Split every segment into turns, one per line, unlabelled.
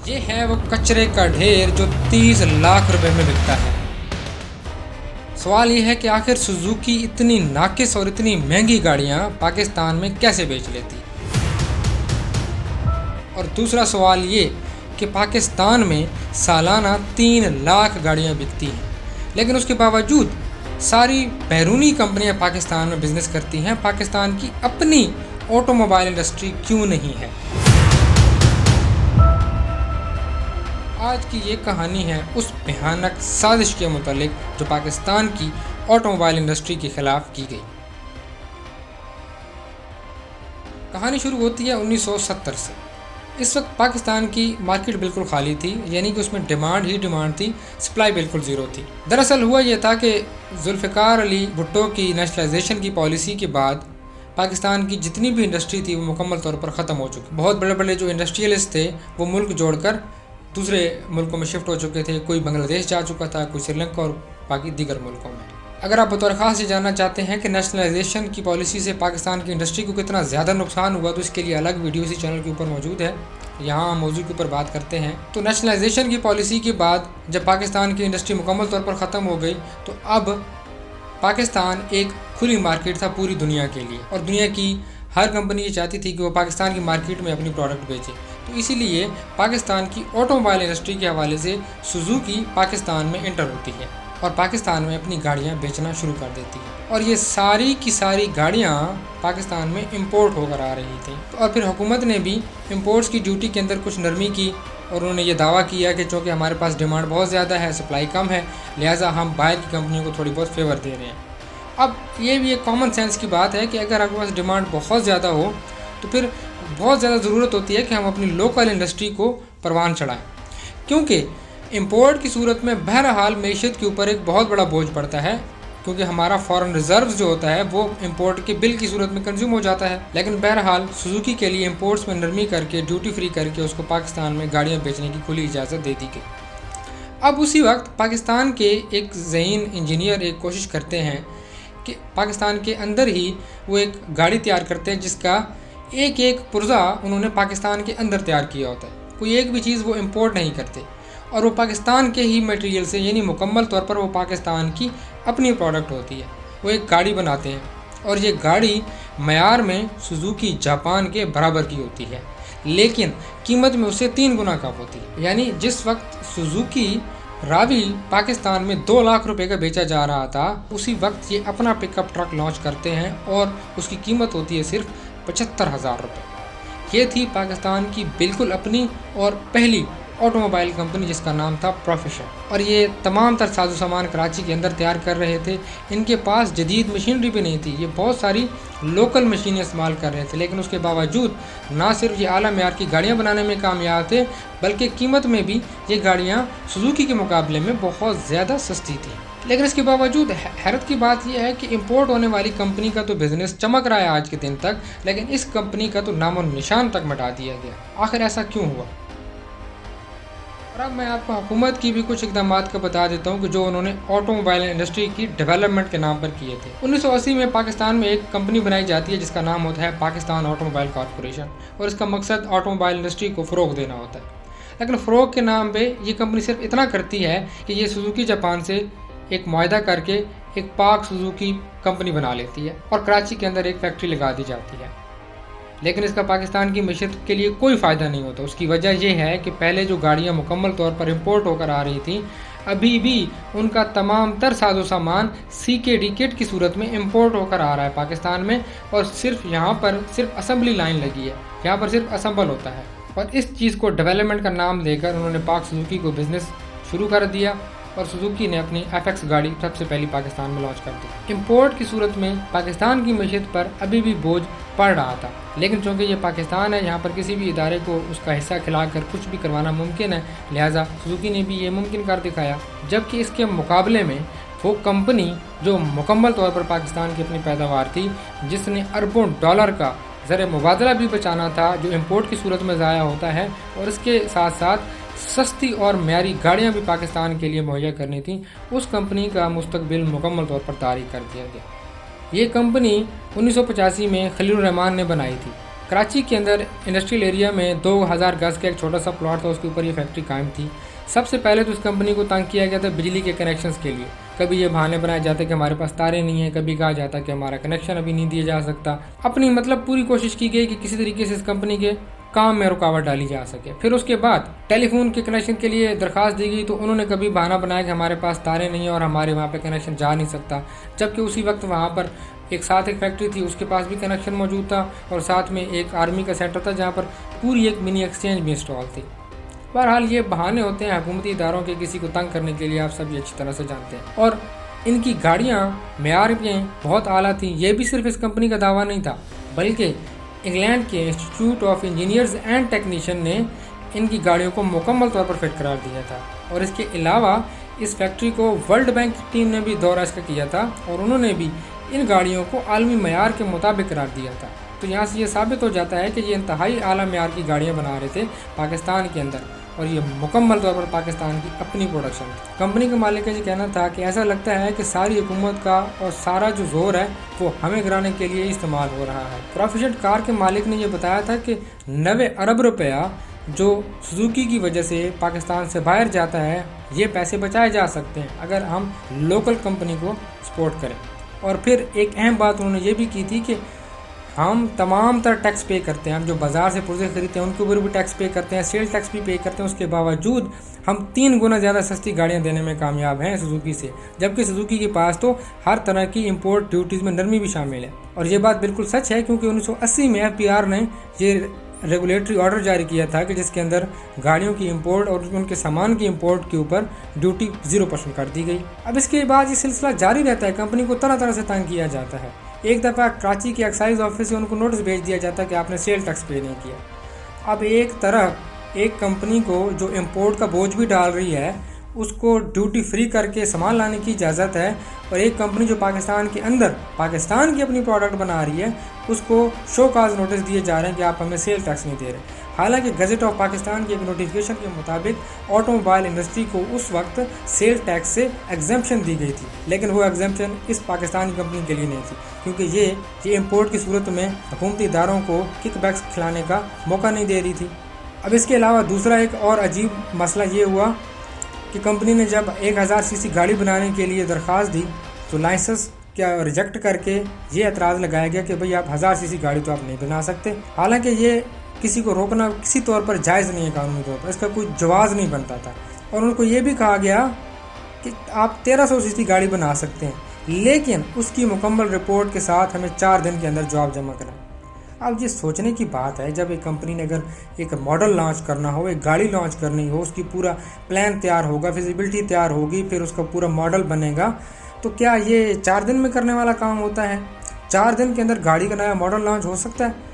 یہ ہے وہ کچرے کا ڈھیر جو 30 لاکھ روپے میں بکتا ہے۔ سوال یہ ہے کہ آخر سوزوکی اتنی ناقص اور اتنی مہنگی گاڑیاں پاکستان میں کیسے بیچ لیتی؟ اور دوسرا سوال یہ کہ پاکستان میں سالانہ 3 لاکھ گاڑیاں بکتی ہیں، لیکن اس کے باوجود ساری بیرونی کمپنیاں پاکستان میں بزنس کرتی ہیں، پاکستان کی اپنی آٹو موبائل انڈسٹری کیوں نہیں ہے؟ آج کی یہ کہانی ہے اس بھیانک سازش کے متعلق جو پاکستان کی آٹو موبائل انڈسٹری کے خلاف کی گئی۔ کہانی شروع ہوتی ہے 1970 سے۔ اس وقت پاکستان کی مارکیٹ بالکل خالی تھی، یعنی کہ اس میں ڈیمانڈ ہی ڈیمانڈ تھی، سپلائی بالکل زیرو تھی۔ دراصل ہوا یہ تھا کہ ذوالفقار علی بھٹو کی نیشنلائزیشن کی پالیسی کے بعد پاکستان کی جتنی بھی انڈسٹری تھی وہ مکمل طور پر ختم ہو چکی۔ بہت بڑے بڑے جو انڈسٹریلسٹ تھے وہ ملک جوڑ کر دوسرے ملکوں میں شفٹ ہو چکے تھے، کوئی بنگلہ دیش جا چکا تھا، کوئی سری لنکا اور باقی دیگر ملکوں میں۔ اگر آپ بطور خاص یہ جاننا چاہتے ہیں کہ نیشنلائزیشن کی پالیسی سے پاکستان کی انڈسٹری کو کتنا زیادہ نقصان ہوا تو اس کے لیے الگ ویڈیو اسی چینل کے اوپر موجود ہے، یہاں ہم موضوع کے اوپر بات کرتے ہیں۔ تو نیشنلائزیشن کی پالیسی کے بعد جب پاکستان کی انڈسٹری مکمل طور پر ختم ہو گئی تو اب پاکستان ایک کھلی مارکیٹ تھا پوری دنیا کے لیے، اور دنیا کی ہر کمپنی یہ چاہتی تھی کہ وہ پاکستان کی مارکیٹ میں اپنی پروڈکٹ بیچے۔ تو اسی لیے پاکستان کی آٹو موبائل انڈسٹری کے حوالے سے سوزوکی پاکستان میں انٹر ہوتی ہے اور پاکستان میں اپنی گاڑیاں بیچنا شروع کر دیتی ہے، اور یہ ساری کی ساری گاڑیاں پاکستان میں امپورٹ ہو کر آ رہی تھیں۔ اور پھر حکومت نے بھی امپورٹس کی ڈیوٹی کے اندر کچھ نرمی کی، اور انہوں نے یہ دعویٰ کیا کہ چونکہ ہمارے پاس ڈیمانڈ بہت زیادہ ہے، سپلائی کم ہے، لہٰذا ہم باہر کی کمپنیوں کو تھوڑی بہت فیور دے رہے ہیں۔ اب یہ بھی ایک کامن سینس کی بات ہے کہ اگر آپ کے پاس ڈیمانڈ بہت زیادہ ہو تو پھر بہت زیادہ ضرورت ہوتی ہے کہ ہم اپنی لوکل انڈسٹری کو پروان چڑھائیں، کیونکہ امپورٹ کی صورت میں بہرحال معیشت کے اوپر ایک بہت بڑا بوجھ پڑتا ہے، کیونکہ ہمارا فارن ریزروز جو ہوتا ہے وہ امپورٹ کے بل کی صورت میں کنزیوم ہو جاتا ہے۔ لیکن بہرحال سوزوکی کے لیے امپورٹس میں نرمی کر کے ڈیوٹی فری کر کے اس کو پاکستان میں گاڑیاں بیچنے کی کھلی اجازت دے دی گئی۔ اب اسی وقت پاکستان کے ایک ذہین انجینئر ایک کوشش کرتے ہیں کہ پاکستان کے اندر ہی وہ ایک گاڑی تیار کرتے ہیں جس کا ایک پرزہ انہوں نے پاکستان کے اندر تیار کیا ہوتا ہے، کوئی ایک بھی چیز وہ امپورٹ نہیں کرتے، اور وہ پاکستان کے ہی میٹیریل سے، یعنی مکمل طور پر وہ پاکستان کی اپنی پروڈکٹ ہوتی ہے۔ وہ ایک گاڑی بناتے ہیں اور یہ گاڑی معیار میں سوزوکی جاپان کے برابر کی ہوتی ہے، لیکن قیمت میں اس سے 3 گنا کم ہوتی ہے۔ یعنی جس وقت سوزوکی راوی پاکستان میں 2 لاکھ روپے کا بیچا جا رہا تھا، اسی وقت یہ اپنا پک اپ ٹرک لانچ کرتے ہیں اور اس کی قیمت ہوتی ہے صرف 75,000 روپے۔ یہ تھی پاکستان کی بالکل اپنی اور پہلی آٹو موبائل کمپنی جس کا نام تھا پروفیشن، اور یہ تمام تر ساز و سامان کراچی کے اندر تیار کر رہے تھے۔ ان کے پاس جدید مشینری بھی نہیں تھی، یہ بہت ساری لوکل مشینیں استعمال کر رہے تھے، لیکن اس کے باوجود نہ صرف یہ اعلیٰ معیار کی گاڑیاں بنانے میں کامیاب تھے بلکہ قیمت میں بھی یہ گاڑیاں سوزوکی کے مقابلے میں بہت زیادہ سستی تھیں۔ لیکن اس کے باوجود حیرت کی بات یہ ہے کہ امپورٹ ہونے والی کمپنی کا تو بزنس چمک رہا ہے آج کے دن تک، لیکن اس کمپنی کا تو نام و نشان تک مٹا دیا گیا۔ آخر ایسا کیوں ہوا؟ اور اب میں آپ کو حکومت کی بھی کچھ اقدامات کا بتا دیتا ہوں کہ جو انہوں نے آٹو موبائل انڈسٹری کی ڈیولپمنٹ کے نام پر کیے تھے۔ 1980 میں پاکستان میں ایک کمپنی بنائی جاتی ہے جس کا نام ہوتا ہے پاکستان آٹو موبائل کارپوریشن، اور اس کا مقصد آٹو موبائل انڈسٹری کو فروغ دینا ہوتا ہے۔ لیکن فروغ کے نام پہ یہ کمپنی صرف اتنا کرتی ہے کہ یہ سوزوکی جاپان سے ایک معاہدہ کر کے ایک پاک سوزوکی کمپنی بنا لیتی ہے اور کراچی کے اندر ایک فیکٹری لگا دی جاتی ہے، لیکن اس کا پاکستان کی معیشت کے لیے کوئی فائدہ نہیں ہوتا۔ اس کی وجہ یہ ہے کہ پہلے جو گاڑیاں مکمل طور پر امپورٹ ہو کر آ رہی تھیں، ابھی بھی ان کا تمام تر ساز و سامان CKD کٹ کی صورت میں امپورٹ ہو کر آ رہا ہے پاکستان میں، اور صرف یہاں پر صرف اسمبلی لائن لگی ہے، یہاں پر صرف اسمبل ہوتا ہے، اور اس چیز کو ڈیولپمنٹ کا نام دے کر انہوں نے پاک سوزوکی کو بزنس شروع کر دیا، اور سوزوکی نے اپنی FX گاڑی سب سے پہلی پاکستان میں لانچ کر دی۔ امپورٹ کی صورت میں پاکستان کی معیشت پر ابھی بھی بوجھ پڑ رہا تھا، لیکن چونکہ یہ پاکستان ہے، یہاں پر کسی بھی ادارے کو اس کا حصہ کھلا کر کچھ بھی کروانا ممکن ہے، لہٰذا سوزوکی نے بھی یہ ممکن کر دکھایا۔ جبکہ اس کے مقابلے میں وہ کمپنی جو مکمل طور پر پاکستان کی اپنی پیداوار تھی، جس نے اربوں ڈالر کا زر مبادلہ بھی بچانا تھا جو امپورٹ کی صورت میں ضائع ہوتا ہے، اور اس کے ساتھ ساتھ سستی اور معیاری گاڑیاں بھی پاکستان کے لیے مہیا کرنی تھیں، اس کمپنی کا مستقبل مکمل طور پر تاریک کر دیا گیا۔ یہ کمپنی 1985 میں خلیل الرحمان نے بنائی تھی۔ कराची के अंदर इंडस्ट्रियल एरिया में 2000 गज का एक छोटा सा प्लॉट था, उसके ऊपर ये फैक्ट्री कायम थी। सबसे पहले तो इस कंपनी को तंग किया गया था बिजली के कनेक्शंस के लिए। कभी ये बहाने बनाए जाते कि हमारे पास तारे नहीं है, कभी कहा जाता कि हमारा कनेक्शन अभी नहीं दिया जा सकता। अपनी पूरी कोशिश की गई कि किसी तरीके से इस कंपनी के काम में रुकावट डाली जा सके। फिर उसके बाद टेलीफोन के कनेक्शन के लिए दरख्वास्त दी गई तो उन्होंने कभी बहाना बनाया कि हमारे पास तारे नहीं है और हमारे वहाँ पे कनेक्शन जा नहीं सकता, जबकि उसी वक्त वहाँ पर एक फैक्ट्री थी, उसके पास भी कनेक्शन मौजूद था और साथ में एक आर्मी का सेंटर था जहाँ पर पूरी एक मिनी एक्सचेंज भी इंस्टॉल थी। बहरहाल ये बहाने होते हैं हुकूमती इदारों के किसी को तंग करने के लिए, आप सब ये अच्छी तरह से जानते हैं। और इनकी गाड़ियाँ मेयार में बहुत आला थी। ये भी सिर्फ इस कंपनी का दावा नहीं था, बल्कि इंग्लैंड के institute of engineers and technician ने इनकी गाड़ियों को मुकम्मल तौर पर फिट करार दिया था। और इसके अलावा इस फैक्ट्री को वर्ल्ड बैंक की टीम ने भी दौरा इसका किया था और उन्होंने भी इन गाड़ियों को आलमी मयार के मुताबिक करार दिया था। तो यहाँ से ये साबित हो जाता है कि ये इंतहाई आला मयार की गाड़ियाँ बना रहे थे पाकिस्तान के अंदर, और ये मुकम्मल तौर पर पाकिस्तान की अपनी प्रोडक्शन थी। कंपनी के मालिक का ये कहना था कि ऐसा लगता है कि सारी हुकूमत का और सारा जो जोर है वो हमें गिराने के लिए इस्तेमाल हो रहा है। प्रोफिशिएंट कार के मालिक ने यह बताया था कि 90 अरब रुपया जो सुजुकी की वजह से पाकिस्तान से बाहर जाता है, ये पैसे बचाए जा सकते हैं अगर हम लोकल कंपनी को सपोर्ट करें। और फिर एक अहम बात उन्होंने ये भी की थी कि हम तमाम तरह टैक्स पे करते हैं, हम जो बाज़ार से पुर्जे खरीदते हैं उनके ऊपर भी टैक्स पे करते हैं, सेल टैक्स भी पे करते हैं, उसके बावजूद हम 3 गुना ज़्यादा सस्ती गाड़ियां देने में कामयाब हैं सुजुकी से, जबकि सुजुकी के पास तो हर तरह की इंपोर्ट ड्यूटीज़ में नरमी भी शामिल है। और ये बात बिल्कुल सच है क्योंकि 1980 में FBR ने ये रेगुलेटरी ऑर्डर जारी किया था कि जिसके अंदर गाड़ियों की इंपोर्ट और उनके सामान की इंपोर्ट के ऊपर ड्यूटी 0% कर दी गई। अब इसके बाद ये सिलसिला जारी रहता है, कंपनी को तरह तरह से तंग किया जाता है। एक दफ़ा कराची के एक्साइज ऑफिस से उनको नोटिस भेज दिया जाता है कि आपने सेल टैक्स पे नहीं किया। अब एक तरफ एक कंपनी को जो इंपोर्ट का बोझ भी डाल रही है उसको ड्यूटी फ्री करके सामान लाने की इजाज़त है, और एक कंपनी जो पाकिस्तान के अंदर पाकिस्तान की अपनी प्रोडक्ट बना रही है उसको शो काज नोटिस दिए जा रहे हैं कि आप हमें सेल टैक्स नहीं दे रहे। हालांकि गज़ट ऑफ पाकिस्तान की एक नोटिफिकेशन के मुताबिक ऑटोमोबाइल इंडस्ट्री को उस वक्त सेल टैक्स से एग्जम्पशन दी गई थी, लेकिन वो एग्जम्पशन इस पाकिस्तानी कंपनी के लिए नहीं थी क्योंकि ये इंपोर्ट की सूरत में हुकूमती इदारों को किकबैक्स खिलाने का मौका नहीं दे रही थी। अब इसके अलावा दूसरा एक और अजीब मसला ये हुआ कि कंपनी ने जब 1000 सीसी गाड़ी बनाने के लिए दरख्वास्त दी तो लाइसेंस क्या रिजेक्ट करके ये एतराज़ लगाया गया कि भाई आप 1000 सीसी गाड़ी तो आप नहीं बना सकते। हालांकि ये किसी को रोकना किसी तौर पर जायज़ नहीं है कानूनी तौर पर, इसका कोई जवाज़ नहीं बनता था। और उनको ये भी कहा गया कि आप 1300 सीसी गाड़ी बना सकते हैं, लेकिन उसकी मुकम्मल रिपोर्ट के साथ हमें 4 दिन के अंदर जवाब जमा कराएं। अब ये सोचने की बात है, जब एक कंपनी ने अगर एक मॉडल लॉन्च करना हो, एक गाड़ी लॉन्च करनी हो, उसकी पूरा प्लान तैयार होगा, फिजिबिलिटी तैयार होगी, फिर उसका पूरा मॉडल बनेगा, तो क्या ये 4 दिन में करने वाला काम होता है? 4 दिन के अंदर गाड़ी का नया मॉडल लॉन्च हो सकता है?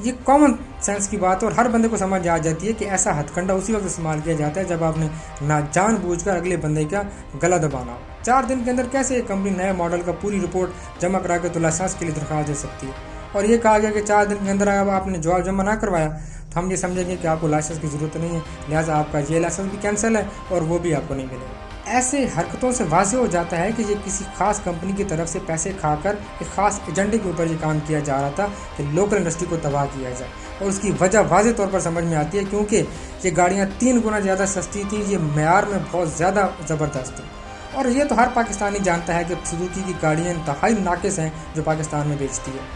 ये कॉमन सेंस की बात है और हर बंदे को समझ आ जाती है कि ऐसा हथकंडा उसी वक्त इस्तेमाल किया जाता है जब आपने ना जानबूझकर अगले बंदे का गला दबाना हो। 4 दिन के अंदर कैसे एक कंपनी नए मॉडल का पूरी रिपोर्ट जमा करा के तो लाइसेंस के लिए दरख्वास्त दे सकती है? और ये कहा गया कि 4 दिन के अंदर अगर आपने जवाब जमा ना करवाया तो हम ये समझेंगे कि आपको लाइसेंस की ज़रूरत नहीं है, लिहाजा आपका ये लाइसेंस भी कैंसिल है और वो भी आपको नहीं मिलेगा। ऐसे हरकतों से वाज़ेह हो जाता है कि ये किसी खास कंपनी की तरफ से पैसे खाकर एक ख़ास एजेंडे के ऊपर ये काम किया जा रहा था कि लोकल इंडस्ट्री को तबाह किया जाए। और उसकी वजह वाज़ेह तौर पर समझ में आती है क्योंकि ये गाड़ियाँ 3 गुना ज़्यादा सस्ती थी, ये मेयार में बहुत ज़्यादा ज़बरदस्त थी। और ये तो हर पाकिस्तानी जानता है कि सुजुकी की गाड़ियाँ इंतहाई नाकिस हैं जो पाकिस्तान में बेचती है।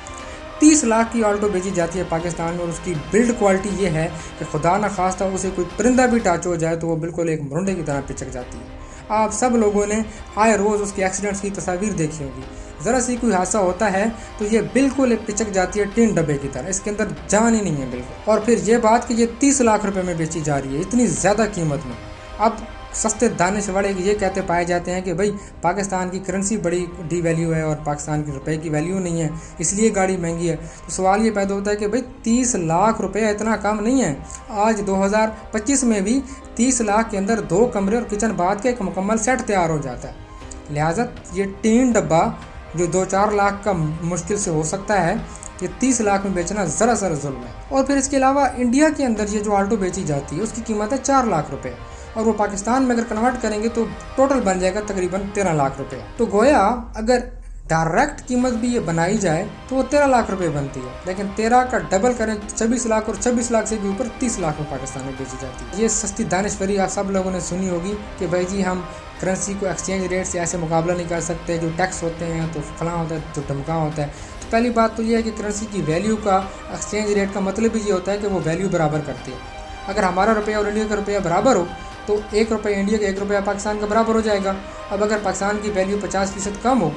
30 लाख की ऑल्टो बेची जाती है पाकिस्तान में और उसकी बिल्ड क्वालिटी ये है कि खुदा न खास्ता उसे कोई परिंदा भी टच हो जाए तो वो बिल्कुल एक मुरंडे की तरह पिचक जाती है। आप सब लोगों ने आए रोज़ उसके एक्सीडेंट्स की तस्वीर देखी होगी। ज़रा सी कोई हादसा होता है तो ये बिल्कुल एक पिचक जाती है टीन डब्बे की तरह, इसके अंदर जान ही नहीं है बिल्कुल। और फिर ये बात कि ये 30 लाख रुपए में बेची जा रही है इतनी ज़्यादा कीमत में। अब सस्ते दानिश वाले ये कहते पाए जाते हैं कि भाई पाकिस्तान की करेंसी बड़ी डी वैल्यू है और पाकिस्तान के रुपए की वैल्यू नहीं है, इसलिए गाड़ी महंगी है। तो सवाल ये पैदा होता है कि भाई 30 लाख रुपए इतना कम नहीं है। आज 2025 में भी 30 लाख के अंदर 2 कमरे और किचन बाथ का एक मुकम्मल सेट तैयार हो जाता है। लिहाजा ये टीन डब्बा जो 2-4 लाख का मुश्किल से हो सकता है, ये 30 लाख में बेचना ज़रा जुल्म है। और फिर इसके अलावा इंडिया के अंदर ये जो ऑल्टो बेची जाती है उसकी कीमत है 4 लाख रुपए, और वो पाकिस्तान में अगर कन्वर्ट करेंगे तो टोटल बन जाएगा तकरीबन 13 लाख रुपए। तो गोया अगर डायरेक्ट कीमत भी ये बनाई जाए तो वो 13 लाख रुपए बनती है, लेकिन 13 का डबल करें 26 लाख, और 26 लाख से भी ऊपर 30 लाख में पाकिस्तान में बेची जाती है। ये सस्ती दानिशवरी आप सब लोगों ने सुनी होगी कि भाई जी हम करेंसी को एक्सचेंज रेट से ऐसे मुकाबला नहीं कर सकते, जो टैक्स होते हैं तो फलां होता है तो ढमका होता है। तो पहली बात तो ये है कि करेंसी की वैल्यू का एक्सचेंज रेट का मतलब ही ये होता है कि वो वैल्यू बराबर करती है। अगर हमारा रुपया और इंडिया का रुपया बराबर हो तो 1 रुपया इंडिया का 1 रुपया पाकिस्तान का बराबर हो जाएगा। अब अगर पाकिस्तान की वैल्यू 50% कम हो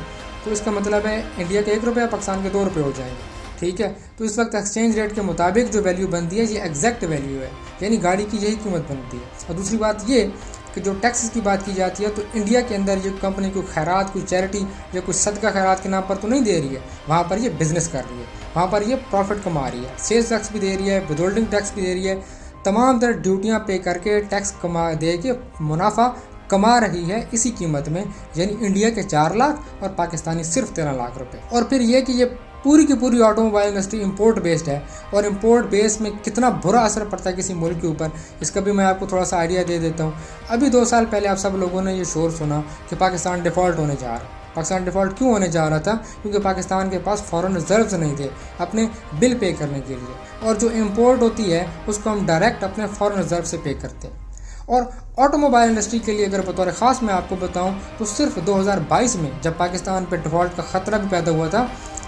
तो इसका मतलब है इंडिया के 1 रुपया पाकिस्तान के 2 रुपये हो जाएंगे, ठीक है। तो इस वक्त एक्सचेंज रेट के मुताबिक जो वैल्यू बनती है ये एग्जैक्ट वैल्यू है, यानी गाड़ी की यही कीमत बनती है। और दूसरी बात ये कि जो टैक्स की बात की जाती है तो इंडिया के अंदर ये कंपनी कोई खैरात, कोई चैरिटी या कोई सदका खैरात के नाम पर तो नहीं दे रही है, वहाँ पर ये बिज़नेस कर रही है, वहाँ पर ये प्रॉफिट कमा रही है, सेल्स टैक्स भी दे रही है, विदहोल्डिंग टैक्स भी दे रही है, तमाम तरह ड्यूटियाँ पे करके टैक्स कमा दे के मुनाफा कमा रही है इसी कीमत में, यानी इंडिया के 4 लाख और पाकिस्तानी सिर्फ 13 लाख रुपए। और फिर ये कि ये पूरी की पूरी ऑटोमोबाइल इंडस्ट्री इंपोर्ट बेस्ड है, और इंपोर्ट बेस में कितना बुरा असर पड़ता है किसी मुल्क के ऊपर, इसका भी मैं आपको थोड़ा सा आइडिया दे देता हूँ। अभी 2 साल पहले आप सब लोगों ने ये शोर सुना कि पाकिस्तान डिफ़ॉल्ट होने जा रहा है। पाकिस्तान डिफ़ॉल्ट क्यों होने जा रहा था? क्योंकि पाकिस्तान के पास फॉरेन रिजर्व्स नहीं थे अपने बिल पे करने के लिए, और जो इंपोर्ट होती है उसको हम डायरेक्ट अपने फॉरेन रिजर्व से पे करते हैं। और ऑटोमोबाइल इंडस्ट्री के लिए अगर बतौर ख़ास मैं आपको बताऊं तो सिर्फ 2022 में जब पाकिस्तान पे डिफ़ॉल्ट का ख़तरा भी पैदा हुआ था,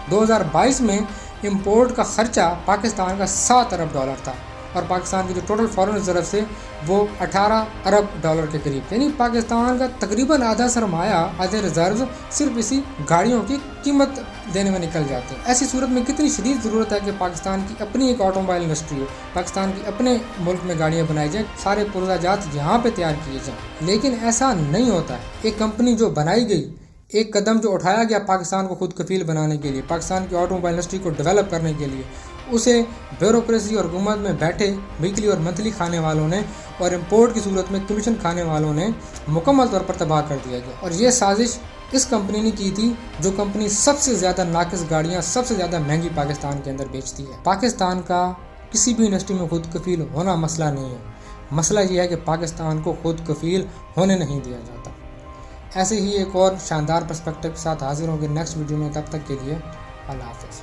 2022 में इंपोर्ट का ख़र्चा पाकिस्तान का 7 अरब डॉलर था, और पाकिस्तान की जो टोटल फॉरेन रिजर्व से वो 18 अरब डॉलर के करीब, यानी पाकिस्तान का तकरीबन आधा सरमाया, आधे रिजर्व सिर्फ इसी गाड़ियों की कीमत देने में निकल जाते हैं। ऐसी सूरत में कितनी शदीद ज़रूरत है कि पाकिस्तान की अपनी एक ऑटोमोबाइल इंडस्ट्री हो, पाकिस्तान की अपने मुल्क में गाड़ियाँ बनाई जाएँ, सारे पुर्जाजात यहाँ पर तैयार किए जाएँ। लेकिन ऐसा नहीं होता है। एक कंपनी जो बनाई गई, एक कदम जो उठाया गया पाकिस्तान को खुद कफील बनाने के लिए, पाकिस्तान की ऑटोमोबाइल इंडस्ट्री को डेवलप करने के लिए, उसे ब्यूरोक्रेसी और हुकूमत में बैठे वीकली और मंथली खाने वालों ने और इंपोर्ट की सूरत में कमीशन खाने वालों ने मुकम्मल तौर पर तबाह कर दिया गया। और ये साजिश इस कंपनी ने की थी जो कंपनी सबसे ज़्यादा नाकिस गाड़ियाँ सबसे ज़्यादा महंगी पाकिस्तान के अंदर बेचती है। पाकिस्तान का किसी भी इंडस्ट्री में खुद कफील होना मसला नहीं है, मसला ये है कि पाकिस्तान को खुद कफील होने नहीं दिया जाता। ऐसे ही एक और शानदार पर्सपेक्टिव के साथ हाजिर होंगे नेक्स्ट वीडियो में। तब तक के लिए अल्लाह हाफ़िज़।